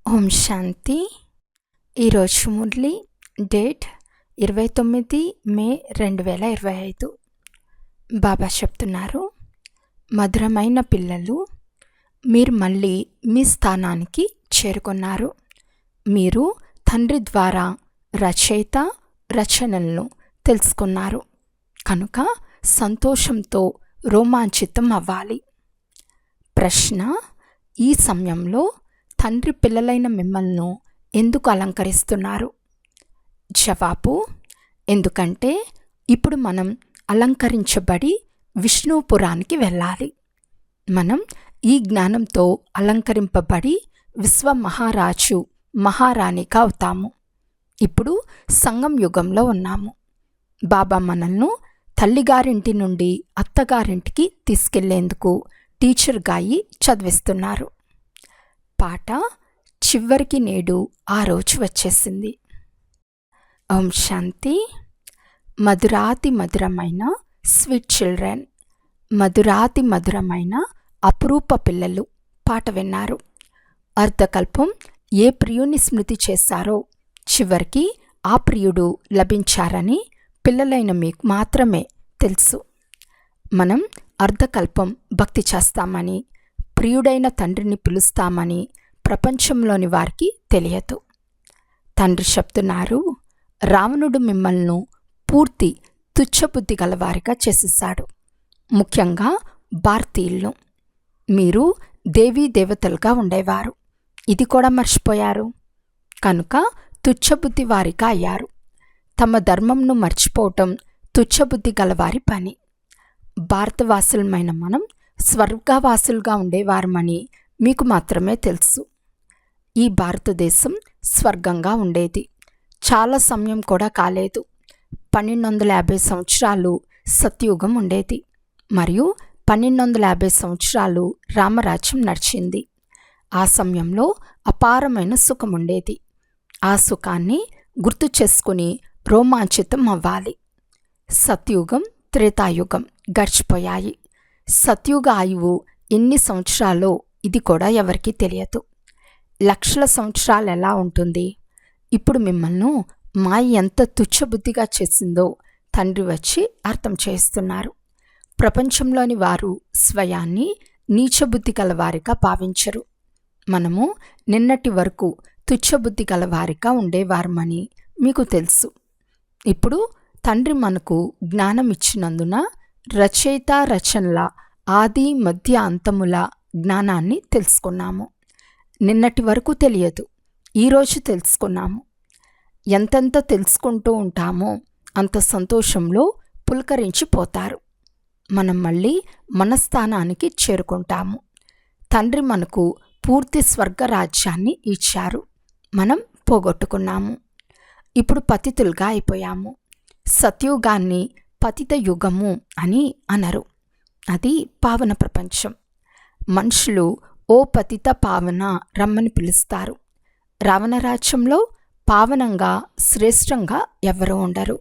ఓం శాంతి. ఈరోజు మురళి డేట్ 29 మే 2025. బాబా చెప్తున్నారు, మధురమైన పిల్లలు, మీరు మళ్ళీ మీ స్థానానికి చేరుకున్నారు. మీరు తండ్రి ద్వారా రచయిత రచనలను తెలుసుకున్నారు కనుక సంతోషంతో రోమాంచితం అవ్వాలి. ప్రశ్న: ఈ సమయంలో తండ్రి పిల్లలైన మిమ్మల్ని ఎందుకు అలంకరిస్తున్నారు? జవాబు: ఎందుకంటే ఇప్పుడు మనం అలంకరించబడి విష్ణుపురానికి వెళ్ళాలి. మనం ఈ జ్ఞానంతో అలంకరింపబడి విశ్వ మహారాజు మహారాణిగా అవుతాము. ఇప్పుడు సంగం యుగంలో ఉన్నాము. బాబా మనల్ని తల్లిగారింటి నుండి అత్తగారింటికి తీసుకెళ్లేందుకు టీచర్గా అయి చదివిస్తున్నారు. పాట చివరికి నేడు ఆ రోజు వచ్చేసింది. ఓం శాంతి. మధురాతి మధురమైన స్వీట్ చిల్డ్రన్, మధురాతి మధురమైన అపురూప పిల్లలు పాట విన్నారు. అర్ధకల్పం ఏ ప్రియుని స్మృతి చేశారో చివరికి ఆ ప్రియుడు లభించారని పిల్లలైన మీకు మాత్రమే తెలుసు. మనం అర్ధకల్పం భక్తి చేస్తామని, ప్రియుడైన తండ్రిని పిలుస్తామని ప్రపంచంలోని వారికి తెలియదు. తండ్రి చెప్తున్నారు, రావణుడు మిమ్మల్ని పూర్తి తుచ్చబుద్ధి గలవారిగా చేసేశాడు. ముఖ్యంగా భారతీయులను. మీరు దేవీ దేవతలుగా ఉండేవారు, ఇది కూడా మర్చిపోయారు కనుక తుచ్చబుద్ధి వారిగా అయ్యారు. తమ ధర్మంను మర్చిపోవటం తుచ్చబుద్ధి గలవారి పని. భారతవాసులమైన మనం స్వర్గవాసులుగా ఉండేవారమని మీకు మాత్రమే తెలుసు. ఈ భారతదేశం స్వర్గంగా ఉండేది. చాలా సమయం కూడా కాలేదు. 1250 సంవత్సరాలు సత్యుగం ఉండేది మరియు 1250 సంవత్సరాలు రామరాజ్యం నడిచింది. ఆ సమయంలో అపారమైన సుఖం ఉండేది. ఆ సుఖాన్ని గుర్తు చేసుకుని రోమాంచితం అవ్వాలి. సత్యుగం, త్రేతాయుగం గడిచిపోయాయి. సత్యుగ ఆయువు ఎన్ని సంవత్సరాలో ఇది కూడా ఎవరికీ తెలియదు. లక్షల సంవత్సరాలు ఎలా ఉంటుంది? ఇప్పుడు మిమ్మల్ని మాయ ఎంత తుచ్చబుద్ధిగా చేసిందో తండ్రి వచ్చి అర్థం చేస్తున్నారు. ప్రపంచంలోని వారు స్వయాన్ని నీచబుద్ధి గలవారిగా భావించరు. మనము నిన్నటి వరకు తుచ్చబుద్ధి గలవారిగా ఉండేవారమని మీకు తెలుసు. ఇప్పుడు తండ్రి మనకు జ్ఞానం ఇచ్చినందున రచయిత రచనల ఆది మధ్య అంతముల జ్ఞానాన్ని తెలుసుకున్నాము. నిన్నటి వరకు తెలియదు, ఈరోజు తెలుసుకున్నాము. ఎంతెంత తెలుసుకుంటూ ఉంటామో అంత సంతోషంలో పులకరించిపోతారు. మనం మళ్ళీ మన స్థానానికి చేరుకుంటాము. తండ్రి మనకు పూర్తి స్వర్గరాజ్యాన్ని ఇచ్చారు, మనం పోగొట్టుకున్నాము. ఇప్పుడు పతితులుగా అయిపోయాము. సత్యుగాన్ని పతిత యుగము అని అనరు, అది పావన ప్రపంచం. మనుషులు ఓ పతిత పావన రమ్మని పిలుస్తారు. రావణరాజ్యంలో పావనంగా శ్రేష్టంగా ఎవరూ ఉండరు.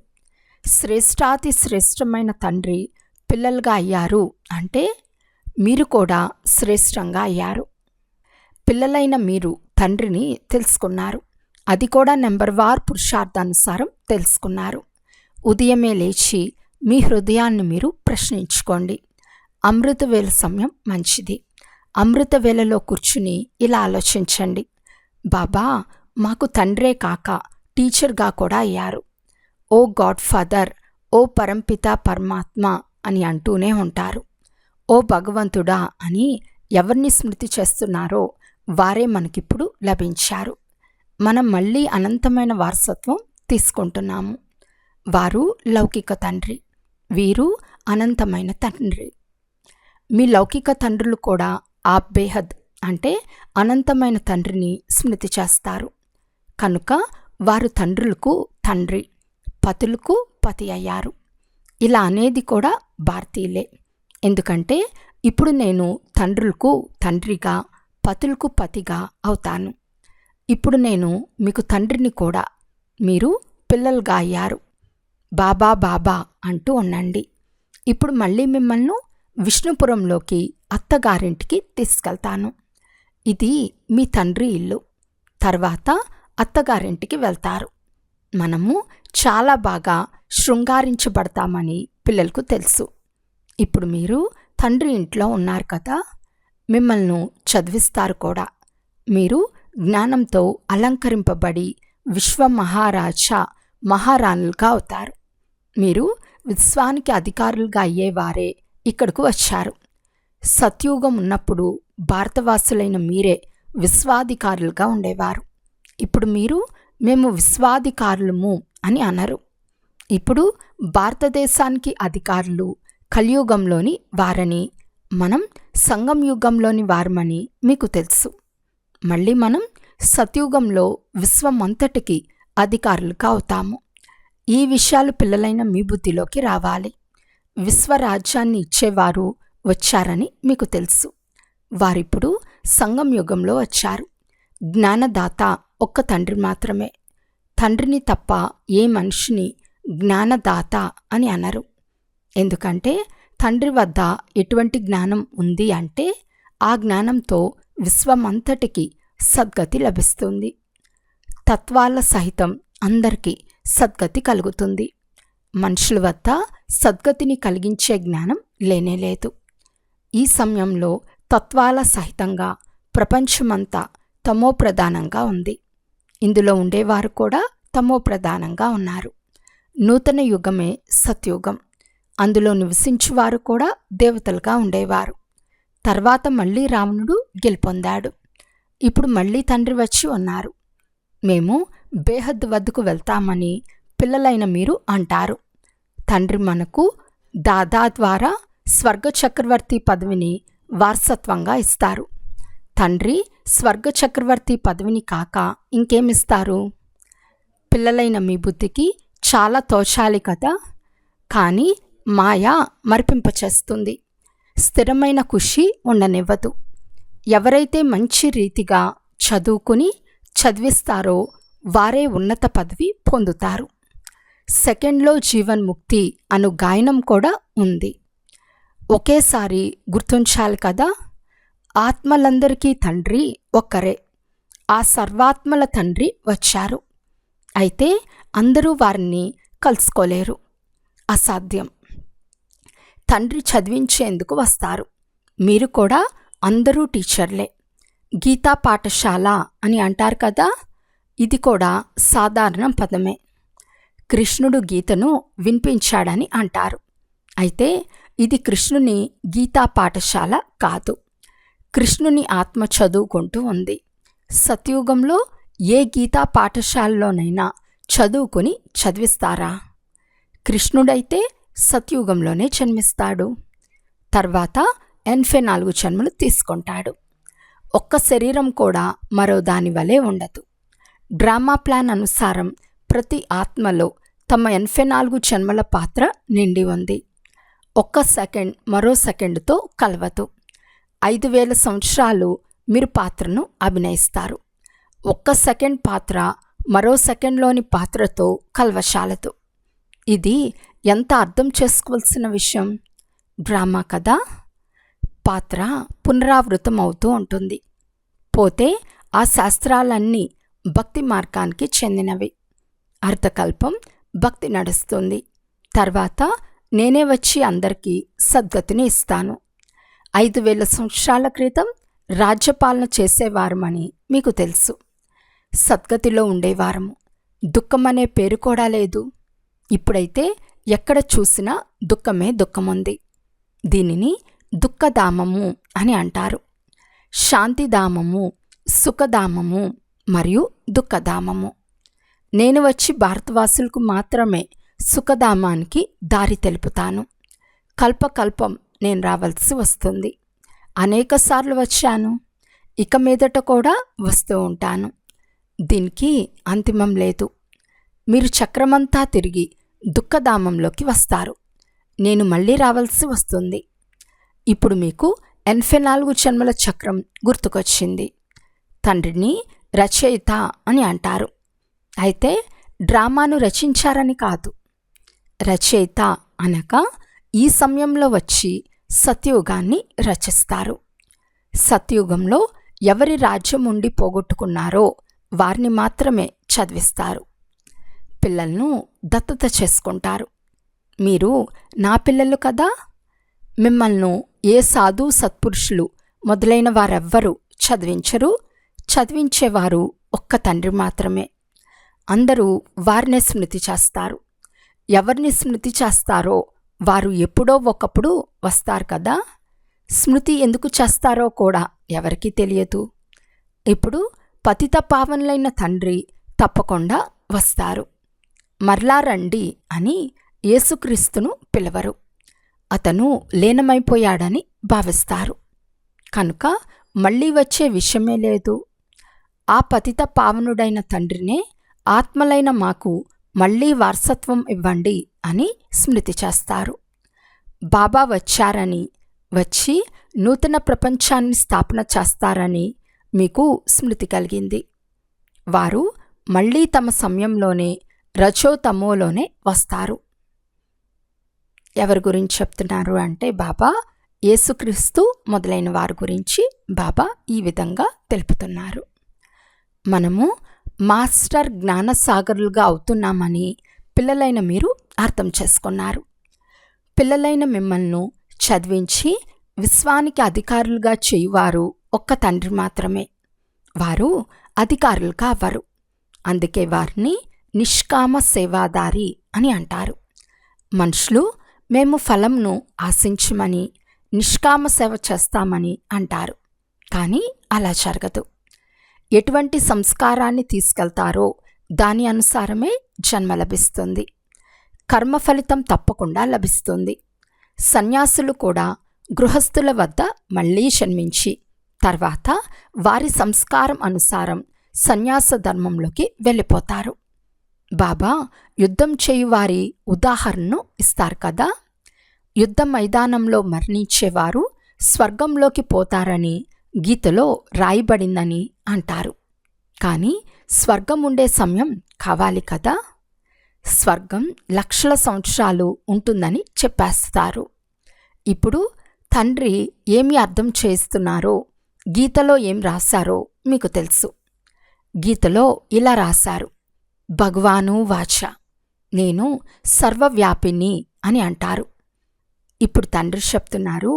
శ్రేష్టాతి శ్రేష్టమైన తండ్రి పిల్లలుగా అయ్యారు అంటే మీరు కూడా శ్రేష్టంగా అయ్యారు. పిల్లలైన మీరు తండ్రిని తెలుసుకున్నారు, అది కూడా నెంబర్వార్ పురుషార్థానుసారం తెలుసుకున్నారు. ఉదయమే లేచి మీ హృదయాన్ని మీరు ప్రశ్నించుకోండి. అమృతవేళ సమయం మంచిది. అమృతవేళలో కూర్చుని ఇలా ఆలోచించండి, బాబా మాకు తండ్రే కాక టీచర్గా కూడా అయ్యారు. ఓ గాడ్ ఫాదర్, ఓ పరంపిత పరమాత్మ అని అంటూనే ఉంటారు. ఓ భగవంతుడా అని ఎవరిని స్మృతి చేస్తున్నారో వారే మనకిప్పుడు లభించారు. మనం మళ్ళీ అనంతమైన వారసత్వం తీసుకుంటున్నాము. వారు లౌకిక తండ్రి, వీరు అనంతమైన తండ్రి. మీ లౌకిక తండ్రులు కూడా ఆ బేహద్ అంటే అనంతమైన తండ్రిని స్మృతి చేస్తారు కనుక వారు తండ్రులకు తండ్రి, పతులకు పతి అయ్యారు. ఇలా అనేది కూడా భారతీయులే. ఎందుకంటే ఇప్పుడు నేను తండ్రులకు తండ్రిగా, పతులకు పతిగా అవుతాను. ఇప్పుడు నేను మీకు తండ్రిని కూడా, మీరు పిల్లలుగా అయ్యారు. బాబా బాబా అంటూ ఉండండి. ఇప్పుడు మళ్ళీ మిమ్మల్ని విష్ణుపురంలోకి అత్తగారింటికి తీసుకెళ్తాను. ఇది మీ తండ్రి ఇల్లు. తర్వాత అత్తగారింటికి వెళ్తారు. మనము చాలా బాగా శృంగారించబడతామని పిల్లలకు తెలుసు. ఇప్పుడు మీరు తండ్రి ఇంట్లో ఉన్నారు కదా, మిమ్మల్ని చదివిస్తారు కూడా. మీరు జ్ఞానంతో అలంకరింపబడి విశ్వమహారాజా మహారాణులుగా అవుతారు. మీరు విశ్వానికి అధికారులుగా అయ్యేవారే ఇక్కడకు వచ్చారు. సత్యుగం ఉన్నప్పుడు భారతవాసులైన మీరే విశ్వాధికారులుగా ఉండేవారు. ఇప్పుడు మీరు మేము విశ్వాధికారులము అని అనరు. ఇప్పుడు భారతదేశానికి అధికారులు కలియుగంలోని వారని, మనం సంగం యుగంలోని వారమని మీకు తెలుసు. మళ్ళీ మనం సత్యుగంలో విశ్వమంతటికి అధికారులుగా అవుతాము. ఈ విషయాలు పిల్లలైన మీ బుద్ధిలోకి రావాలి. విశ్వరాజ్యాన్ని ఇచ్చేవారు వచ్చారని మీకు తెలుసు. వారిప్పుడు సంగం యుగంలో వచ్చారు. జ్ఞానదాత ఒక్క తండ్రి మాత్రమే. తండ్రిని తప్ప ఏ మనిషిని జ్ఞానదాత అని అనరు. ఎందుకంటే తండ్రి వద్ద ఎటువంటి జ్ఞానం ఉంది అంటే ఆ జ్ఞానంతో విశ్వమంతటికి సద్గతి లభిస్తుంది. తత్వాల సహితం అందరికీ సద్గతి కలుగుతుంది. మనుషుల వద్ద సద్గతిని కలిగించే జ్ఞానం లేనేలేదు. ఈ సమయంలో తత్వాల సహితంగా ప్రపంచమంతా తమో ప్రధానంగా ఉంది. ఇందులో ఉండేవారు కూడా తమో ప్రధానంగా ఉన్నారు. నూతన యుగమే సత్యుగం. అందులో నివసించువారు కూడా దేవతలుగా ఉండేవారు. తర్వాత మళ్ళీ రావణుడు గెలుపొందాడు. ఇప్పుడు మళ్ళీ తండ్రి వచ్చి ఉన్నారు. మేము బేహద్ వద్దకు వెళ్తామని పిల్లలైన మీరు అంటారు. తండ్రి మనకు దాదా ద్వారా స్వర్గ చక్రవర్తి పదవిని వారసత్వంగా ఇస్తారు. తండ్రి స్వర్గ చక్రవర్తి పదవిని కాక ఇంకేమిస్తారు? పిల్లలైన మీ బుద్ధికి చాలా తోచాలి కదా, కానీ మాయ మరిపింపచేస్తుంది. స్థిరమైన ఖుషి ఉండనివ్వదు. ఎవరైతే మంచి రీతిగా చదువుకుని చదివిస్తారో వారే ఉన్నత పదవి పొందుతారు. సెకండ్లో జీవన్ముక్తి అను గాయనం కూడా ఉంది. ఒకేసారి గుర్తుంచాలి కదా, ఆత్మలందరికీ తండ్రి ఒక్కరే. ఆ సర్వాత్మల తండ్రి వచ్చారు. అయితే అందరూ వారిని కలుసుకోలేరు, అసాధ్యం. తండ్రి చదివించేందుకు వస్తారు. మీరు కూడా అందరూ టీచర్లే. గీతా పాఠశాల అని అంటారు కదా, ఇది కూడా సాధారణ పదమే. కృష్ణుడు గీతను వినిపించాడని అంటారు. అయితే ఇది కృష్ణుని గీతా పాఠశాల కాదు. కృష్ణుని ఆత్మ చదువుకుంటూ ఉంది. సత్యుగంలో ఏ గీతా పాఠశాలలోనైనా చదువుకుని చదివిస్తారా? కృష్ణుడైతే సత్యుగంలోనే జన్మిస్తాడు. తర్వాత 84 జన్మలు తీసుకుంటాడు. ఒక్క శరీరం కూడా మరో దాని వలె ఉండదు. డ్రామా ప్లాన్ అనుసారం ప్రతి ఆత్మలో తమ 84 జన్మల పాత్ర నిండి ఉంది. ఒక్క సెకండ్ మరో సెకండ్తో కలవదు. 5000 సంవత్సరాలు మీరు పాత్రను అభినయిస్తారు. ఒక్క సెకండ్ పాత్ర మరో సెకండ్లోని పాత్రతో కలవశాలదు. ఇది ఎంత అర్థం చేసుకోవాల్సిన విషయం. డ్రామా కదా. పాత్ర పునరావృతం అవుతూ ఉంటుంది. పోతే ఆ శాస్త్రాలన్నీ భక్తి మార్గానికి చెందినవి. అర్థకల్పం భక్తి నడుస్తుంది. తర్వాత నేనే వచ్చి అందరికీ సద్గతిని ఇస్తాను. 5000 సంవత్సరాల క్రితం రాజ్యపాలన చేసేవారమని మీకు తెలుసు. సద్గతిలో ఉండేవారము. దుఃఖమనే పేరు కూడా లేదు. ఇప్పుడైతే ఎక్కడ చూసినా దుఃఖమే దుఃఖముంది. దీనిని దుఃఖధామము అని అంటారు. శాంతిధామము, సుఖధామము మరియు దుఃఖధామము. నేను వచ్చి భారతవాసులకు మాత్రమే సుఖధామానికి దారి తెలుపుతాను. కల్పకల్పం నేను రావాల్సి వస్తుంది. అనేకసార్లు వచ్చాను, ఇక మీదట కూడా వస్తూ ఉంటాను. దీనికి అంతిమం లేదు. మీరు చక్రమంతా తిరిగి దుఃఖధామంలోకి వస్తారు. నేను మళ్ళీ రావాల్సి వస్తుంది. ఇప్పుడు మీకు 84 జన్మల చక్రం గుర్తుకొచ్చింది. తండ్రిని రచయిత అని అంటారు. అయితే డ్రామాను రచించారని కాదు. రచయిత అనగా ఈ సమయంలో వచ్చి సత్యుగాన్ని రచిస్తారు. సత్యుగంలో ఎవరి రాజ్యం ఉండి పోగొట్టుకున్నారో వారిని మాత్రమే చదివిస్తారు. పిల్లలను దత్తత చేసుకుంటారు. మీరు నా పిల్లలు కదా. మిమ్మల్ని ఏ సాధు సత్పురుషులు మొదలైన వారెవ్వరూ చదివించరు. చదివించేవారు ఒక్క తండ్రి మాత్రమే. అందరూ వారినే స్మృతి చేస్తారు. ఎవరిని స్మృతి చేస్తారో వారు ఎప్పుడో ఒకప్పుడు వస్తారు కదా. స్మృతి ఎందుకు చేస్తారో కూడా ఎవరికీ తెలియదు. ఇప్పుడు పతిత పావనులైన తండ్రి తప్పకుండా వస్తారు. మరలా రండి అని యేసుక్రీస్తును పిలవరు. అతను లీనమైపోయాడని భావిస్తారు. కనుక మళ్ళీ వచ్చే విషయమే లేదు. ఆ పతిత పావనుడైన తండ్రినే ఆత్మలైన మాకు మళ్ళీ వారసత్వం ఇవ్వండి అని స్మృతి చేస్తారు. బాబా వచ్చారని, వచ్చి నూతన ప్రపంచాన్ని స్థాపన చేస్తారని మీకు స్మృతి కలిగింది. వారు మళ్ళీ తమ సమయంలోనే రజోతమోలోనే వస్తారు. ఎవరి గురించి చెప్తున్నారు అంటే బాబా యేసుక్రీస్తు మొదలైన వారి గురించి బాబా ఈ విధంగా తెలుపుతున్నారు. మనము మాస్టర్ జ్ఞానసాగరులుగా అవుతున్నామని పిల్లలైన మీరు అర్థం చేసుకున్నారు. పిల్లలైన మిమ్మల్ని చదివించి విశ్వానికి అధికారులుగా చేయువారు ఒక్క తండ్రి మాత్రమే. వారు అధికారులుగా అవ్వరు. అందుకే వారిని నిష్కామ సేవాదారి అని అంటారు. మనుషులు మేము ఫలంను ఆశించమని నిష్కామ సేవ చేస్తామని అంటారు. కానీ అలా జరగదు. ఎటువంటి సంస్కారాన్ని తీసుకెళ్తారో దాని అనుసారమే జన్మ లభిస్తుంది. కర్మ ఫలితం తప్పకుండా లభిస్తుంది. సన్యాసులు కూడా గృహస్థుల వద్ద మళ్ళీ జన్మించి తర్వాత వారి సంస్కారం అనుసారం సన్యాస ధర్మంలోకి వెళ్ళిపోతారు. బాబా యుద్ధం చేయువారి ఉదాహరణను ఇస్తారు కదా. యుద్ధ మైదానంలో మరణించేవారు స్వర్గంలోకి పోతారని గీతలో రాయబడిందని అంటారు. కానీ స్వర్గం ఉండే సమయం కావాలి కదా. స్వర్గం లక్షల సంవత్సరాలు ఉంటుందని చెప్పేస్తారు. ఇప్పుడు తండ్రి ఏమి అర్థం చేస్తున్నారో, గీతలో ఏం రాశారో మీకు తెలుసు. గీతలో ఇలా రాశారు, భగవాను వాచ, నేను సర్వవ్యాపిని అని అంటారు. ఇప్పుడు తండ్రి చెప్తున్నారు,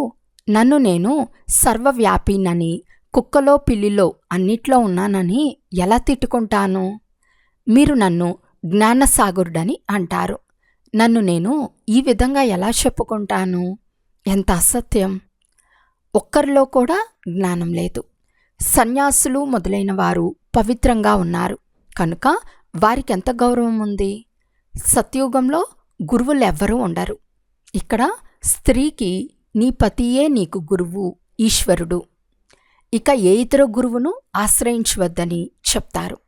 నన్ను నేను సర్వవ్యాపినని, కుక్కలో పిల్లిలో అన్నిట్లో ఉన్నానని ఎలా తిట్టుకుంటాను? మీరు నన్ను జ్ఞానసాగరుడని అంటారు. నన్ను నేను ఈ విధంగా ఎలా చెప్పుకుంటాను? ఎంత అసత్యం! ఒక్కరిలో కూడా జ్ఞానం లేదు. సన్యాసులు మొదలైన వారు పవిత్రంగా ఉన్నారు కనుక వారికి ఎంత గౌరవం ఉంది. సత్యుగంలో గురువులెవ్వరూ ఉండరు. ఇక్కడ స్త్రీకి నీ పతియే నీకు గురువు, ఈశ్వరుడు. ఇక ఏ ఇతర గురువును ఆశ్రయించవద్దని చెప్తారు.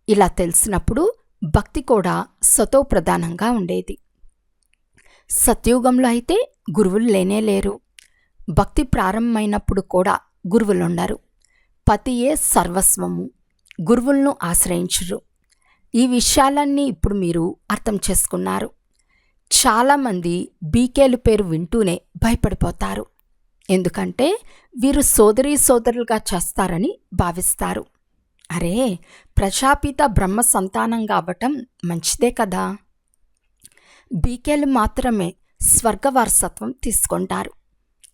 ఇలా తెలిసినప్పుడు భక్తి కూడా సతోప్రధానంగా ఉండేది. సత్యుగంలో అయితే గురువులు లేనేలేరు. భక్తి ప్రారంభమైనప్పుడు కూడా గురువులుండరు. పతియే సర్వస్వము, గురువులను ఆశ్రయించరు. ఈ విషయాలన్నీ ఇప్పుడు మీరు అర్థం చేసుకున్నారు. చాలామంది బీకేలు పేరు వింటూనే భయపడిపోతారు. ఎందుకంటే వీరు సోదరీ సోదరులుగా చేస్తారని భావిస్తారు. అరే, ప్రజాపిత బ్రహ్మ సంతానంగా అవ్వటం మంచిదే కదా. బీకేలు మాత్రమే స్వర్గవారసత్వం తీసుకుంటారు.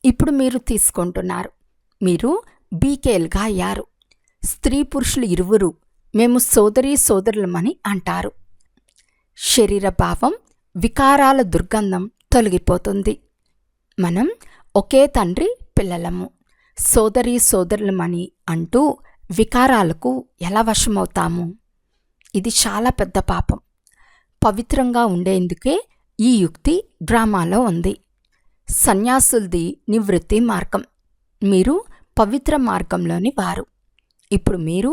ఇప్పుడు మీరు తీసుకుంటున్నారు. మీరు బీకేలుగా అయ్యారు. స్త్రీ పురుషులు ఇరువురు మేము సోదరీ సోదరులమని అంటారు. శరీర భావం, వికారాల దుర్గంధం తొలగిపోతుంది. మనం ఒకే తండ్రి పిల్లలము, సోదరీ సోదరులమని అంటూ వికారాలకు ఎలా వశమవుతాము? ఇది చాలా పెద్ద పాపం. పవిత్రంగా ఉండేందుకే ఈ యుక్తి డ్రామాలో ఉంది. సన్యాసులది నివృత్తి మార్గం, మీరు పవిత్ర మార్గంలోని వారు. ఇప్పుడు మీరు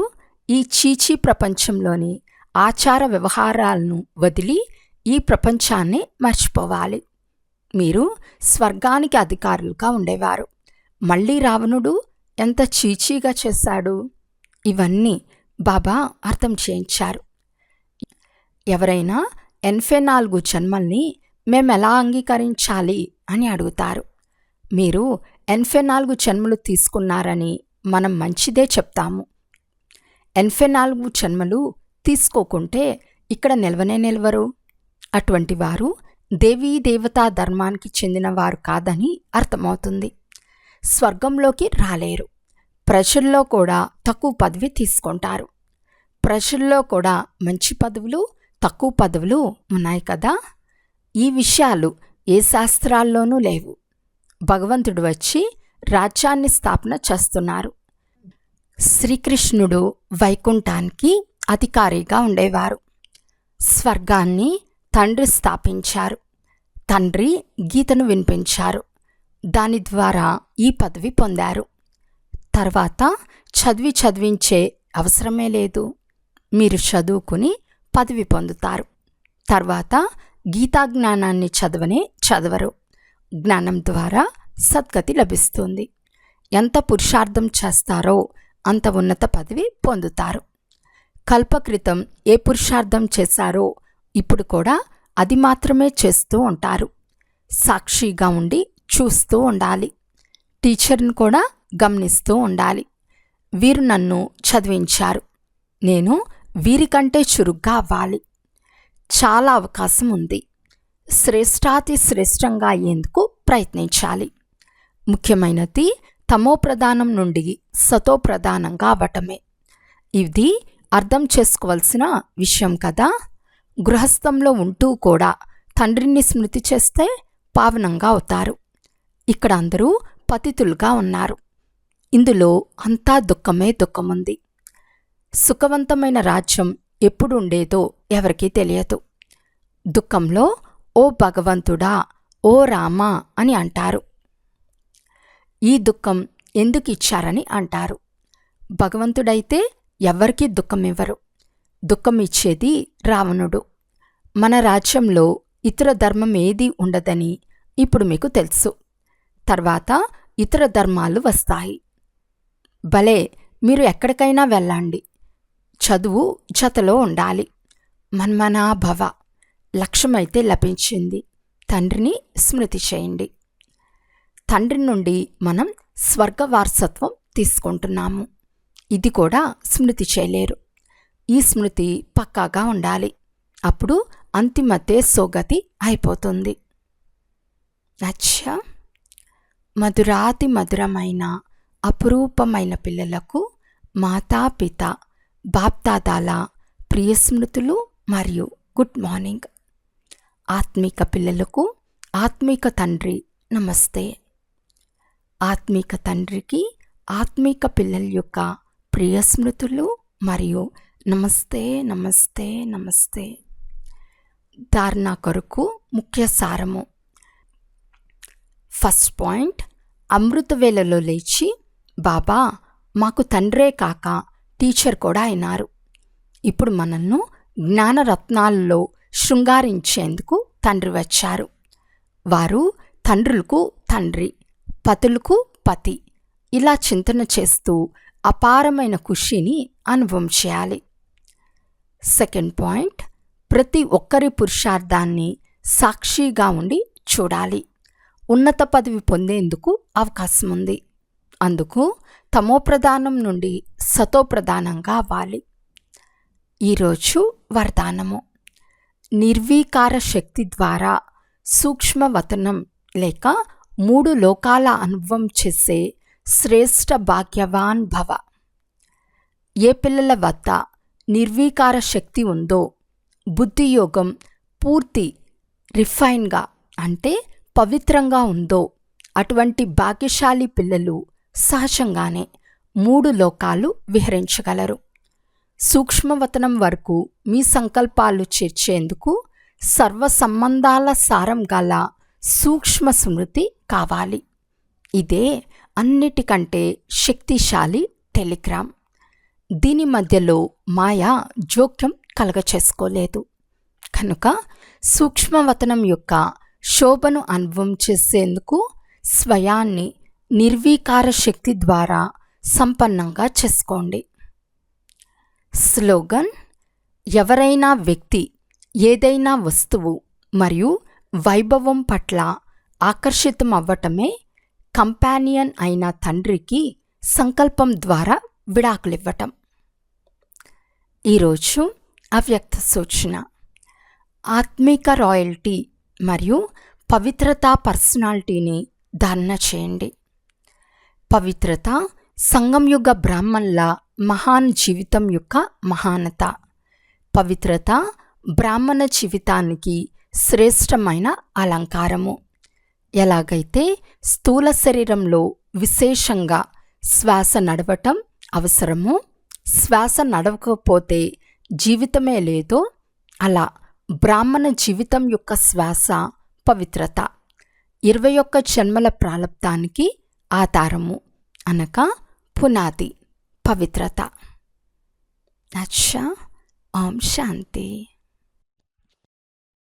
ఈ చీచీ ప్రపంచంలోని ఆచార వ్యవహారాలను వదిలి ఈ ప్రపంచాన్ని మర్చిపోవాలి. మీరు స్వర్గానికి అధికారులుగా ఉండేవారు. మళ్ళీ రావణుడు ఎంత చీచీగా చేశాడు. ఇవన్నీ బాబా అర్థం చేయించారు. ఎవరైనా 84 జన్మల్ని మేమెలా అంగీకరించాలి అని అడుగుతారు. మీరు 84 జన్మలు తీసుకున్నారని మనం మంచిదే చెప్తాము. 84 జన్మలు తీసుకోకుంటే ఇక్కడ నిలవనే నిలవరు. అటువంటి వారు దేవీ దేవతా ధర్మానికి చెందినవారు కాదని అర్థమవుతుంది. స్వర్గంలోకి రాలేరు. ప్రజల్లో కూడా తక్కువ పదవి తీసుకుంటారు. ప్రజల్లో కూడా మంచి పదవులు, తక్కువ పదవులు ఉన్నాయి కదా. ఈ విషయాలు ఏ శాస్త్రాల్లోనూ లేవు. భగవంతుడు వచ్చి రాజ్యాన్ని స్థాపన చేస్తున్నారు. శ్రీకృష్ణుడు వైకుంఠానికి అధికారిగా ఉండేవారు. స్వర్గాన్ని తండ్రి స్థాపించారు. తండ్రి గీతను వినిపించారు. దాని ద్వారా ఈ పదవి పొందారు. తర్వాత చదివించే అవసరమే లేదు. మీరు చదువుకుని పదవి పొందుతారు. తర్వాత గీతాజ్ఞానాన్ని చదవరు. జ్ఞానం ద్వారా సద్గతి లభిస్తుంది. ఎంత పురుషార్థం చేస్తారో అంత ఉన్నత పదవి పొందుతారు. కల్పక్రితం ఏ పురుషార్థం చేశారో ఇప్పుడు కూడా అది మాత్రమే చేస్తూ ఉంటారు. సాక్షిగా ఉండి చూస్తూ ఉండాలి. టీచర్ని కూడా గమనిస్తూ ఉండాలి. వీరు నన్ను చదివించారు, నేను వీరికంటే చురుగ్గా అవ్వాలి. చాలా అవకాశం ఉంది. శ్రేష్టాతి శ్రేష్టంగా అయ్యేందుకు ప్రయత్నించాలి. ముఖ్యమైనది తమో ప్రధానం నుండి సతో ప్రధానంగా అవ్వటమే. ఇది అర్థం చేసుకోవాల్సిన విషయం కదా. గృహస్థంలో ఉంటూ కూడా తండ్రిని స్మృతి చేస్తే పావనంగా అవుతారు. ఇక్కడ అందరూ పతితులుగా ఉన్నారు. ఇందులో అంతా దుఃఖమే దుఃఖముంది. సుఖవంతమైన రాజ్యం ఎప్పుడు ఉండేదో ఎవరికీ తెలియదు. దుఃఖంలో ఓ భగవంతుడా, ఓ రామా అని అంటారు. ఈ దుఃఖం ఎందుకు ఇచ్చారని అంటారు. భగవంతుడైతే ఎవ్వరికీ దుఃఖం ఇవ్వరు. దుఃఖం ఇచ్చేది రావణుడు. మన రాజ్యంలో ఇతర ధర్మం ఏదీ ఉండదని ఇప్పుడు మీకు తెలుసు. తర్వాత ఇతర ధర్మాలు వస్తాయి. భలే, మీరు ఎక్కడికైనా వెళ్ళండి, చదువు జతలో ఉండాలి. మన్మనాభవ, లక్ష్యమైతే లభించింది. తండ్రిని స్మృతి చేయండి. తండ్రి నుండి మనం స్వర్గ వారసత్వం తీసుకుంటున్నాము. ఇది కూడా స్మృతి చేయలేరు. ఈ స్మృతి పక్కాగా ఉండాలి. అప్పుడు అంతిమతే సోగతి అయిపోతుంది. అచ్చా, మధురాతి మధురమైన అపురూపమైన పిల్లలకు మాతాపిత బాప్దాదాల ప్రియ స్మృతులు మరియు గుడ్ మార్నింగ్. ఆత్మిక పిల్లలకు ఆత్మిక తండ్రి నమస్తే. ఆత్మిక తండ్రికి ఆత్మిక పిల్లల యొక్క ప్రియ స్మృతులు మరియు నమస్తే నమస్తే నమస్తే. ధారణ కొరకు ముఖ్య సారము. ఫస్ట్ పాయింట్, అమృతవేళలో లేచి బాబా మాకు తండ్రే కాక టీచర్ కూడా అయినారు. ఇప్పుడు మనల్ని జ్ఞానరత్నాలలో శృంగారించేందుకు తండ్రి వచ్చారు. వారు తండ్రులకు తండ్రి, పతులకు పతి, ఇలా చింతన చేస్తూ అపారమైన ఖుషీని అనుభవం చేయాలి. సెకండ్ పాయింట్, ప్రతి ఒక్కరి పురుషార్థాన్ని సాక్షిగా ఉండి చూడాలి. ఉన్నత పదవి పొందేందుకు అవకాశం ఉంది. అందుకు తమోప్రధానం నుండి సతోప్రధానంగా అవ్వాలి. ఈరోజు వరదానము. నిర్వీకార శక్తి ద్వారా సూక్ష్మవతనం లేక 3 లోకాల అనుభవం చేసే శ్రేష్ఠ భాగ్యవాన్ భవ. ఏ పిల్లల వద్ద నిర్వీకార శక్తి ఉందో, బుద్ధియోగం పూర్తి రిఫైన్గా అంటే పవిత్రంగా ఉందో, అటువంటి భాగ్యశాలి పిల్లలు సహజంగానే 3 లోకాలు విహరించగలరు. సూక్ష్మవతనం వరకు మీ సంకల్పాలు చేర్చేందుకు సర్వ సంబంధాల సారం గల సూక్ష్మ స్మృతి కావాలి. ఇదే అన్నిటికంటే శక్తిశాలి టెలిగ్రామ్. దీని మధ్యలో మాయా జోక్యం కలగచేసుకోలేదు. కనుక సూక్ష్మవతనం యొక్క శోభను అనుభవం చేసేందుకు స్వయాన్ని నిర్వీకార శక్తి ద్వారా సంపన్నంగా చేసుకోండి. స్లోగన్. ఎవరైనా వ్యక్తి ఏదైనా వస్తువు మరియు వైభవం పట్ల ఆకర్షితం అవ్వటమే కంపానియన్ అయిన తండ్రికి సంకల్పం ద్వారా విడాకులివ్వటం. ఈరోజు అవ్యక్త సూచన. ఆత్మిక రాయల్టీ మరియు పవిత్రతా పర్సనాలిటీని ధారణ చేయండి. పవిత్రత సంగం యుగ బ్రాహ్మణుల మహాన్ జీవితం యొక్క మహానత. పవిత్రత బ్రాహ్మణ జీవితానికి శ్రేష్టమైన అలంకారము. ఎలాగైతే స్థూల శరీరంలో విశేషంగా శ్వాస నడవటం అవసరమో, శ్వాస నడవకపోతే జీవితమే లేదో, అలా బ్రాహ్మణ జీవితం యొక్క శ్వాస పవిత్రత 21 జన్మల ప్రాలబ్ధానికి ఆధారము, అనగా పునాది పవిత్రత. అచ్చా, ఓం శాంతి.